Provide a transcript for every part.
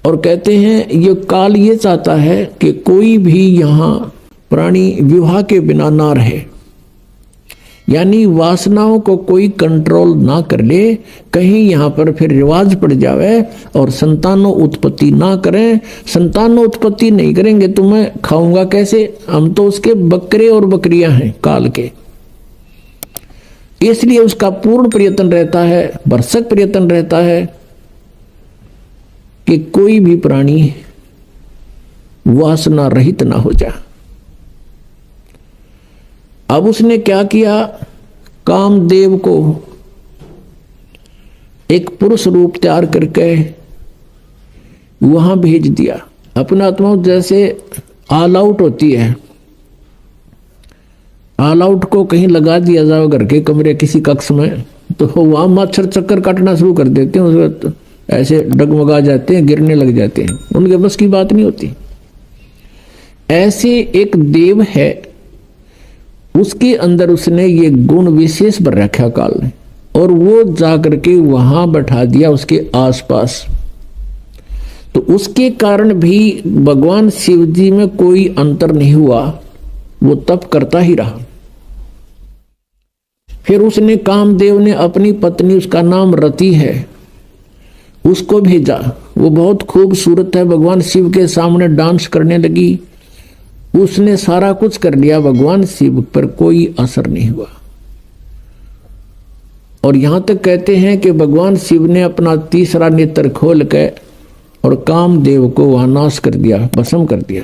और कहते हैं ये काल ये चाहता है कि कोई भी यहाँ प्राणी विवाह के बिना ना रहे, यानी वासनाओं को कोई कंट्रोल ना कर ले, कहीं यहाँ पर फिर रिवाज पड़ जावे और संतानों उत्पत्ति ना करें। संतानों उत्पत्ति नहीं करेंगे तो मैं खाऊंगा कैसे, हम तो उसके बकरे और बकरियां हैं काल के। इसलिए उसका पूर्ण प्रयत्न रहता है, भरसक प्रयत्न रहता है कि कोई भी प्राणी वासना रहित ना हो जाए। अब उसने क्या किया, कामदेव को एक पुरुष रूप तैयार करके वहां भेज दिया। अपना आत्मा जैसे ऑल आउट होती है, ऑल आउट को कहीं लगा दिया जाओ घर के कमरे किसी कक्ष में, तो वहां मच्छर चक्कर काटना शुरू कर देते हैं, उसके ऐसे डगमगा जाते हैं, गिरने लग जाते हैं, उनके बस की बात नहीं होती। ऐसे एक देव है, उसके अंदर उसने ये गुण विशेष भर रखा काल ने, और वो जाकर के वहां बैठा दिया उसके आसपास। तो उसके कारण भी भगवान शिव जी में कोई अंतर नहीं हुआ, वो तप करता ही रहा। फिर उसने कामदेव ने अपनी पत्नी, उसका नाम रति है, उसको भेजा। वो बहुत खूबसूरत है, भगवान शिव के सामने डांस करने लगी। उसने सारा कुछ कर लिया, भगवान शिव पर कोई असर नहीं हुआ। और यहां तक कहते हैं कि भगवान शिव ने अपना तीसरा नेत्र खोल के और कामदेव को वहां नाश कर दिया, भस्म कर दिया।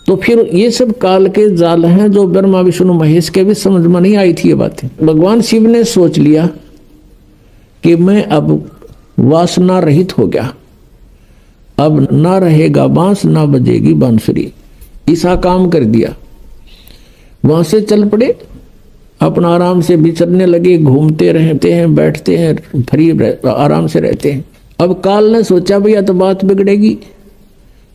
तो फिर ये सब काल के जाल हैं जो ब्रह्मा विष्णु महेश के भी समझ में नहीं आई थी ये बातें। भगवान शिव ने सोच लिया कि मैं अब वासना रहित हो गया, अब ना रहेगा बांस ना बजेगी बांसुरी, ऐसा काम कर दिया। वहां से चल पड़े, अपना आराम से विचरने लगे, घूमते रहते हैं, बैठते हैं, फ्री आराम से रहते हैं। अब काल ने सोचा भैया तो बात बिगड़ेगी,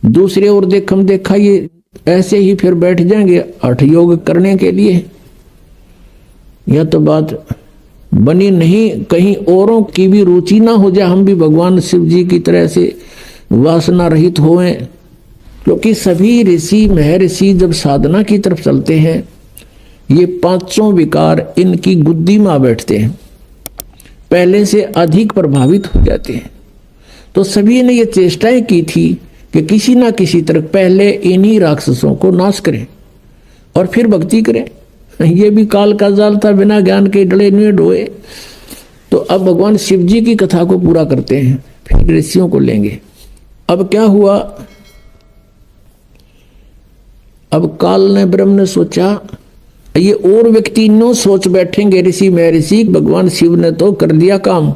दूसरे और देखा ये ऐसे ही फिर बैठ जाएंगे हठ योग करने के लिए, यह तो बात बनी नहीं, कहीं औरों की भी रुचि ना हो जाए, हम भी भगवान शिव जी की तरह से वासना रहित होएं। क्योंकि सभी ऋषि महर्षि जब साधना की तरफ चलते हैं, ये पांचों विकार इनकी गुद्दी में बैठते हैं, पहले से अधिक प्रभावित हो जाते हैं। तो सभी ने ये चेष्टाएं की थी कि किसी ना किसी तरह पहले इन्हीं राक्षसों को नाश करें और फिर भक्ति करें। ये भी काल का जाल था, बिना ज्ञान के डले नहीं डोए। तो अब भगवान शिव जी की कथा को पूरा करते हैं, फिर ऋषियों को लेंगे। अब क्या हुआ, अब काल ने ब्रह्म ने सोचा ये और व्यक्ति नो सोच बैठेंगे ऋषि महर्षि, भगवान शिव ने तो कर दिया काम,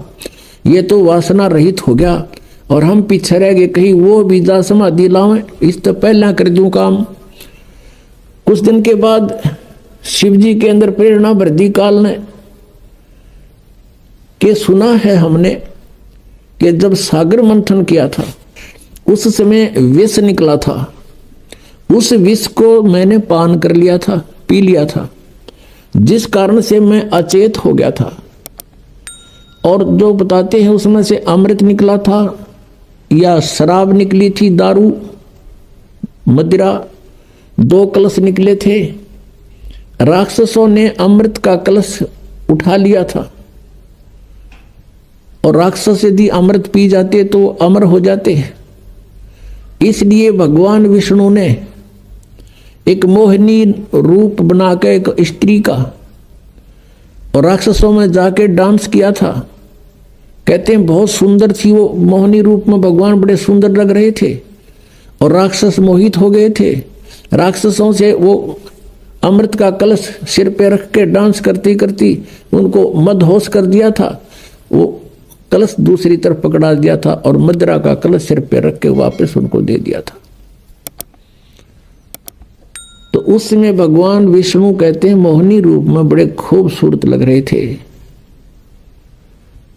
ये तो वासना रहित हो गया और हम पीछे रह गए, कहीं वो भी जा समाधि लावे, इस तो पहला कर दूं काम। कुछ दिन के बाद शिव जी के अंदर प्रेरणा भर दी काल ने कि सुना है हमने कि जब सागर मंथन किया था उस समय विष निकला था, उस विष को मैंने पान कर लिया था, पी लिया था, जिस कारण से मैं अचेत हो गया था। और जो बताते हैं उसमें से अमृत निकला था या शराब निकली थी, दारू मदिरा, 2 कलश निकले थे। राक्षसों ने अमृत का कलश उठा लिया था और राक्षस यदि अमृत पी जाते तो अमर हो जाते हैं। इसलिए भगवान विष्णु ने एक मोहिनी रूप बनाकर एक स्त्री का और राक्षसों में जाके डांस किया था। कहते हैं बहुत सुंदर थी वो मोहिनी रूप में, भगवान बड़े सुंदर लग रहे थे और राक्षस मोहित हो गए थे। राक्षसों से वो अमृत का कलश सिर पे रख के डांस करती करती उनको मदहोश कर दिया था। वो कलश दूसरी तरफ पकड़ा दिया था और मदिरा का कलश सिर पे रख के वापस उनको दे दिया था। तो उस समय भगवान विष्णु कहते हैं मोहिनी रूप में बड़े खूबसूरत लग रहे थे।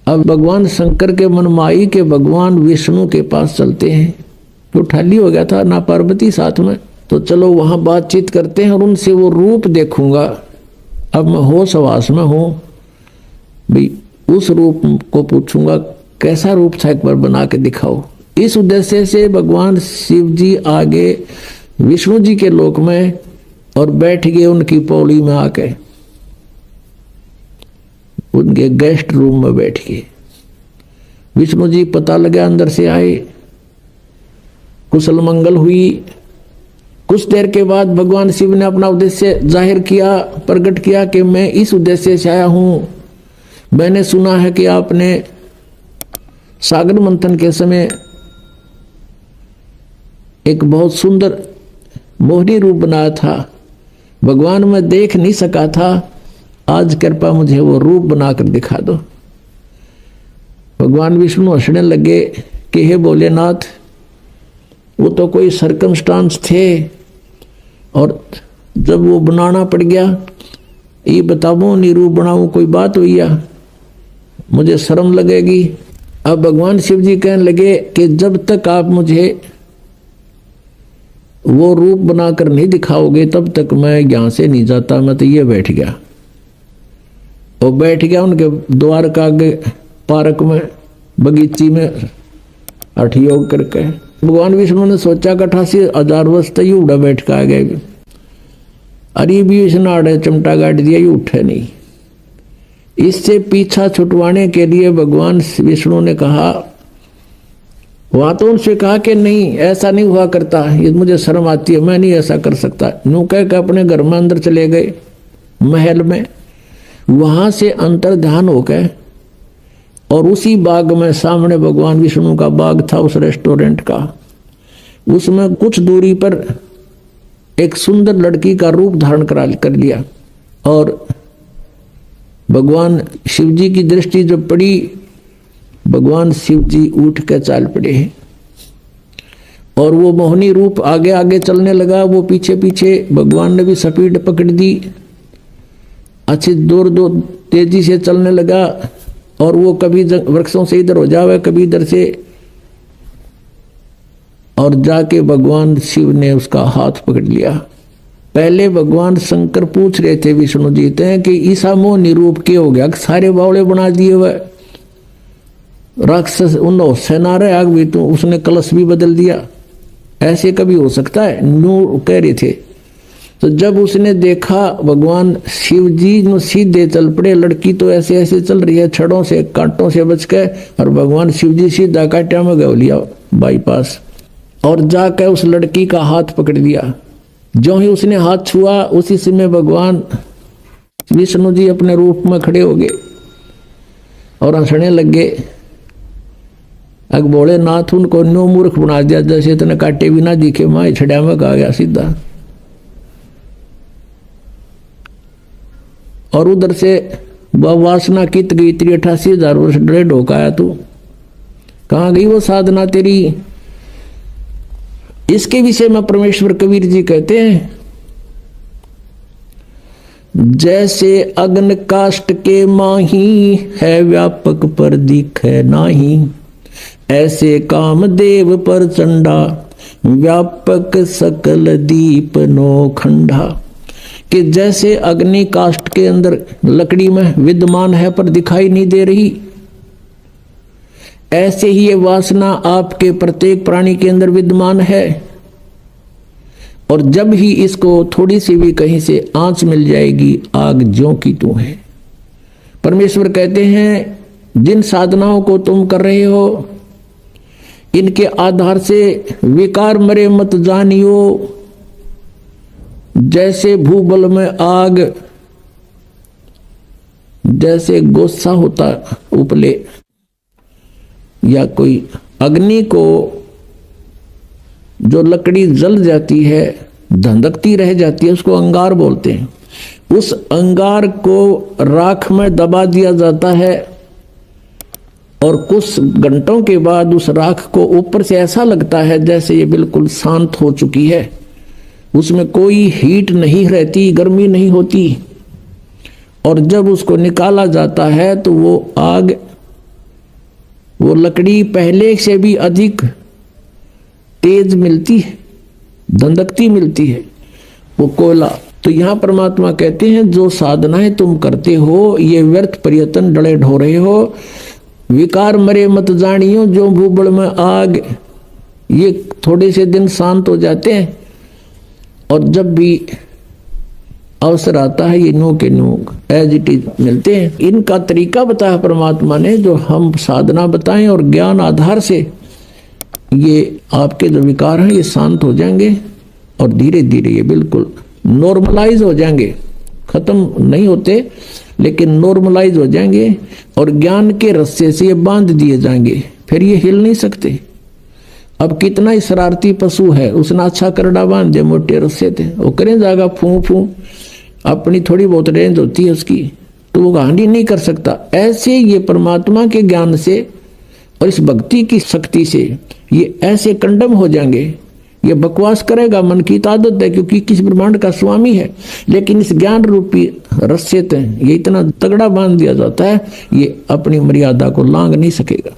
अब भगवान शंकर के मनमाई के भगवान विष्णु के पास चलते हैं, तो ठाली हो गया था ना पार्वती साथ में, तो चलो वहां बातचीत करते हैं और उनसे वो रूप देखूंगा। अब मैं होश हवास में हूं भाई, उस रूप को पूछूंगा कैसा रूप था, एक बार बना के दिखाओ। इस उद्देश्य से भगवान शिव जी आगे विष्णु जी के लोक में और बैठ गए उनकी पौड़ी में आके, उनके गेस्ट रूम में बैठ गए। विष्णु जी पता लगा अंदर से आए, कुशल मंगल हुई। कुछ देर के बाद भगवान शिव ने अपना उद्देश्य जाहिर किया, प्रकट किया कि मैं इस उद्देश्य से आया हूं। मैंने सुना है कि आपने सागर मंथन के समय एक बहुत सुंदर मोहिनी रूप बनाया था। भगवान मैं देख नहीं सका था, आज कृपा मुझे वो रूप बनाकर दिखा दो। भगवान विष्णु हंसने लगे कि हे भोलेनाथ, वो तो कोई सर्कमस्टांस थे और जब वो बनाना पड़ गया, ये बताओ नहीं रूप बनाऊं, कोई बात हुई या मुझे शर्म लगेगी। अब भगवान शिव जी कहने लगे कि जब तक आप मुझे वो रूप बनाकर नहीं दिखाओगे तब तक मैं यहां से नहीं जाता। मैं तो ये बैठ गया और बैठ गया उनके द्वार का आगे पार्क में, बगीची में हठ योग करके। भगवान विष्णु ने सोचा कि 88,000 वर्ष तक ये उड़ा बैठ का आ गए, अरे भी इसने चिमटा गाड़ दिया, ये उठे नहीं। इससे पीछा छुटवाने के लिए भगवान विष्णु ने कहा, वहां तो उनसे कहा कि नहीं ऐसा नहीं हुआ करता, ये मुझे शर्म आती है, मैं नहीं ऐसा कर सकता। यूं कह के अपने घर में अंदर चले गए महल में। वहां से अंतर ध्यान हो गए और उसी बाग में, सामने भगवान विष्णु का बाग था उस रेस्टोरेंट का, उसमें कुछ दूरी पर एक सुंदर लड़की का रूप धारण कर लिया। और भगवान शिव जी की दृष्टि जब पड़ी, भगवान शिव जी उठ कर चाल पड़े हैं और वो मोहिनी रूप आगे आगे चलने लगा, वो पीछे पीछे। भगवान ने भी स्पीड पकड़ दी, अच्छी दूर दूर तेजी से चलने लगा और वो कभी वृक्षों से इधर हो जावे, कभी इधर से, और जाके भगवान शिव ने उसका हाथ पकड़ लिया। पहले भगवान शंकर पूछ रहे थे विष्णु जी से कि ईसा मोहिनी रूप के हो गया, सारे बावड़े बना दिए हुए राक्षस उन सेना रहे आग भी, तो उसने कलश भी बदल दिया, ऐसे कभी हो सकता है? नू कह रहे थे। तो जब उसने देखा भगवान शिव जी नो सीधे चल पड़े, लड़की तो ऐसे ऐसे चल रही है छड़ों से कांटों से बच के, और भगवान शिव जी सीधा कांटा में गौ लिया बाईपास, और जाकर उस लड़की का हाथ पकड़ दिया। जो ही उसने हाथ छुआ उसी समय भगवान विष्णु जी अपने रूप में खड़े हो गए और हंसने लगे। अग भोलेनाथ उनको नो मूर्ख बना दिया, जैसे इतने काटे भी ना दिखे, माँ छड़ा में आ गया सीधा। और उधर से वासना कित गई, 83,000 वर्ष डरे ढोकाया तू, कहाँ गई वो साधना तेरी? इसके विषय में परमेश्वर कबीर जी कहते हैं, जैसे अग्न काष्ठ के माही है व्यापक पर दिखे नाही, ऐसे कामदेव पर चंडा व्यापक सकल दीप नो खंडा। कि जैसे अग्नि काष्ठ के अंदर लकड़ी में विद्यमान है पर दिखाई नहीं दे रही, ऐसे ही ये वासना आपके प्रत्येक प्राणी के अंदर विद्यमान है, और जब ही इसको थोड़ी सी भी कहीं से आंच मिल जाएगी, आग ज्यों की त्यों है। परमेश्वर कहते हैं, जिन साधनाओं को तुम कर रहे हो इनके आधार से विकार मरे मत जानियो। जैसे भूबल में आग, जैसे गोस्सा होता उपले, या कोई अग्नि को जो लकड़ी जल जाती है धंधकती रह जाती है, उसको अंगार बोलते हैं। उस अंगार को राख में दबा दिया जाता है और कुछ घंटों के बाद उस राख को ऊपर से ऐसा लगता है जैसे ये बिल्कुल शांत हो चुकी है, उसमें कोई हीट नहीं रहती, गर्मी नहीं होती। और जब उसको निकाला जाता है तो वो आग, वो लकड़ी पहले से भी अधिक तेज मिलती है, धंधकती मिलती है, वो कोयला। तो यहां परमात्मा कहते हैं, जो साधनाएं तुम करते हो ये व्यर्थ प्रयत्न डले ढो रहे हो, विकार मरे मत जानियो, जो भूबड़ में आग। ये थोड़े से दिन शांत हो जाते हैं और जब भी अवसर आता है ये नो के नो एज इट इज मिलते हैं। इनका तरीका बताया परमात्मा ने, जो हम साधना बताएं और ज्ञान आधार से ये आपके जो विकार हैं ये शांत हो जाएंगे और धीरे धीरे ये बिल्कुल नॉर्मलाइज हो जाएंगे। खत्म नहीं होते लेकिन नॉर्मलाइज हो जाएंगे और ज्ञान के रस्से से ये बांध दिए जाएंगे, फिर ये हिल नहीं सकते। अब कितना ही शरारती पशु है, उसने अच्छा करड़ा बांध दिया, मोटे रस्से थे, वो करें जाएगा फू फू, अपनी थोड़ी बहुत रेंज होती है उसकी, तो वो हानि नहीं कर सकता। ऐसे ये परमात्मा के ज्ञान से और इस भक्ति की शक्ति से ये ऐसे कंडम हो जाएंगे। ये बकवास करेगा, मन की आदत है, क्योंकि किस ब्रह्मांड का स्वामी है, लेकिन इस ज्ञान रूपी रस्से ये इतना तगड़ा बांध दिया जाता है, ये अपनी मर्यादा को लांघ नहीं सकेगा।